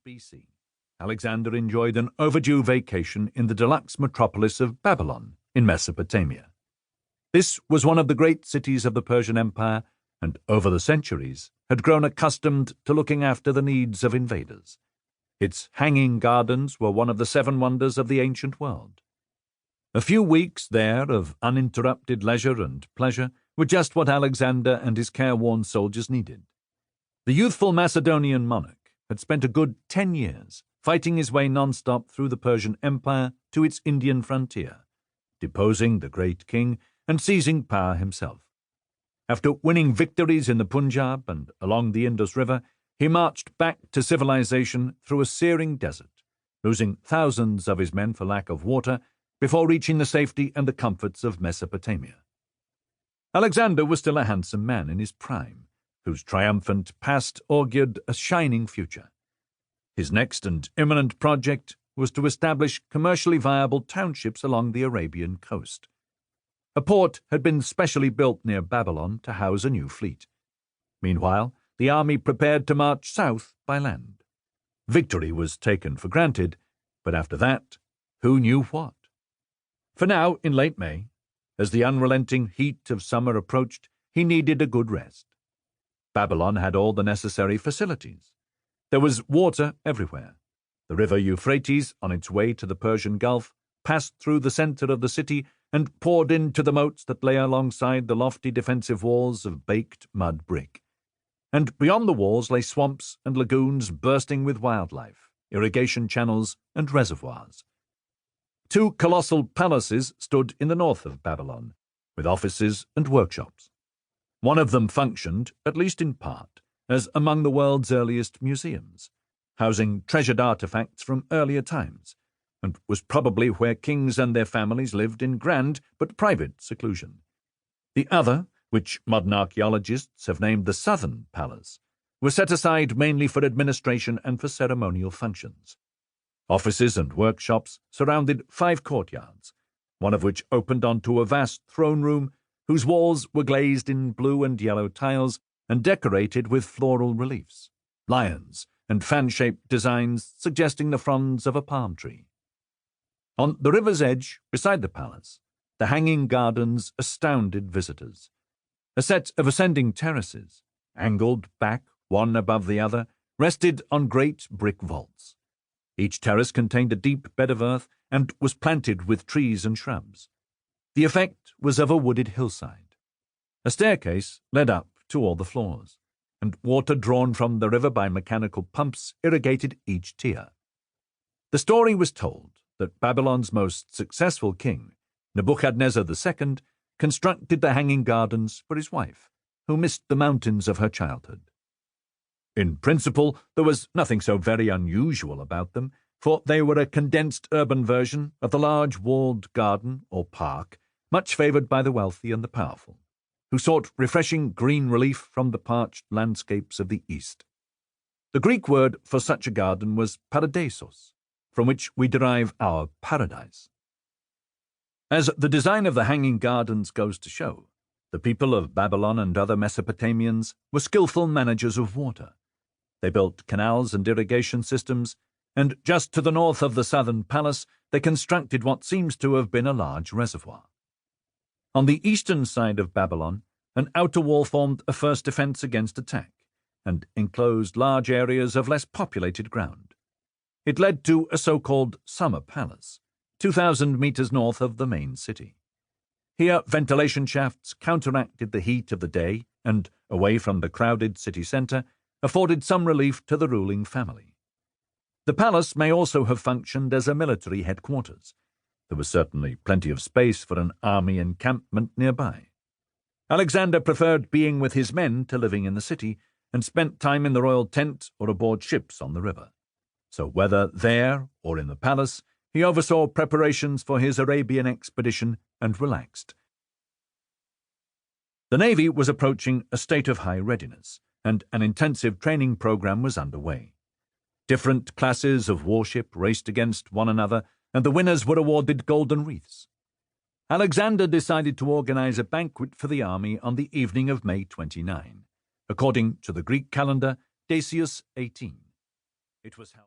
BC, Alexander enjoyed an overdue vacation in the deluxe metropolis of Babylon in Mesopotamia. This was one of the great cities of the Persian Empire, and over the centuries had grown accustomed to looking after the needs of invaders. Its hanging gardens were one of the 7 wonders of the ancient world. A few weeks there of uninterrupted leisure and pleasure were just what Alexander and his careworn soldiers needed. The youthful Macedonian monarch had spent a good 10 years fighting his way non-stop through the Persian Empire to its Indian frontier, deposing the great king and seizing power himself. After winning victories in the Punjab and along the Indus River, he marched back to civilization through a searing desert, losing thousands of his men for lack of water before reaching the safety and the comforts of Mesopotamia. Alexander was still a handsome man in his prime, whose triumphant past augured a shining future. His next and imminent project was to establish commercially viable townships along the Arabian coast. A port had been specially built near Babylon to house a new fleet. Meanwhile, the army prepared to march south by land. Victory was taken for granted, but after that, who knew what? For now, in late May, as the unrelenting heat of summer approached, he needed a good rest. Babylon had all the necessary facilities. There was water everywhere. The river Euphrates, on its way to the Persian Gulf, passed through the center of the city and poured into the moats that lay alongside the lofty defensive walls of baked mud brick. And beyond the walls lay swamps and lagoons bursting with wildlife, irrigation channels, and reservoirs. 2 colossal palaces stood in the north of Babylon, with offices and workshops. One of them functioned, at least in part, as among the world's earliest museums, housing treasured artifacts from earlier times, and was probably where kings and their families lived in grand but private seclusion. The other, which modern archaeologists have named the Southern Palace, was set aside mainly for administration and for ceremonial functions. Offices and workshops surrounded 5 courtyards, one of which opened onto a vast throne room whose walls were glazed in blue and yellow tiles and decorated with floral reliefs, lions, and fan-shaped designs suggesting the fronds of a palm tree. On the river's edge, beside the palace, the hanging gardens astounded visitors. A set of ascending terraces, angled back one above the other, rested on great brick vaults. Each terrace contained a deep bed of earth and was planted with trees and shrubs. The effect was of a wooded hillside. A staircase led up to all the floors, and water drawn from the river by mechanical pumps irrigated each tier. The story was told that Babylon's most successful king, Nebuchadnezzar II, constructed the hanging gardens for his wife, who missed the mountains of her childhood. In principle, there was nothing so very unusual about them, for they were a condensed urban version of the large walled garden or park, much favoured by the wealthy and the powerful, who sought refreshing green relief from the parched landscapes of the East. The Greek word for such a garden was paradisos, from which we derive our paradise. As the design of the hanging gardens goes to show, the people of Babylon and other Mesopotamians were skillful managers of water. They built canals and irrigation systems, and just to the north of the southern palace they constructed what seems to have been a large reservoir. On the eastern side of Babylon, an outer wall formed a first defense against attack, and enclosed large areas of less populated ground. It led to a so-called summer palace, 2,000 meters north of the main city. Here ventilation shafts counteracted the heat of the day and, away from the crowded city centre, afforded some relief to the ruling family. The palace may also have functioned as a military headquarters. There was certainly plenty of space for an army encampment nearby. Alexander preferred being with his men to living in the city, and spent time in the royal tent or aboard ships on the river. So whether there or in the palace, he oversaw preparations for his Arabian expedition and relaxed. The navy was approaching a state of high readiness, and an intensive training program was underway. Different classes of warship raced against one another, and the winners were awarded golden wreaths. Alexander decided to organize a banquet for the army on the evening of May 29, according to the Greek calendar, Decius 18. It was held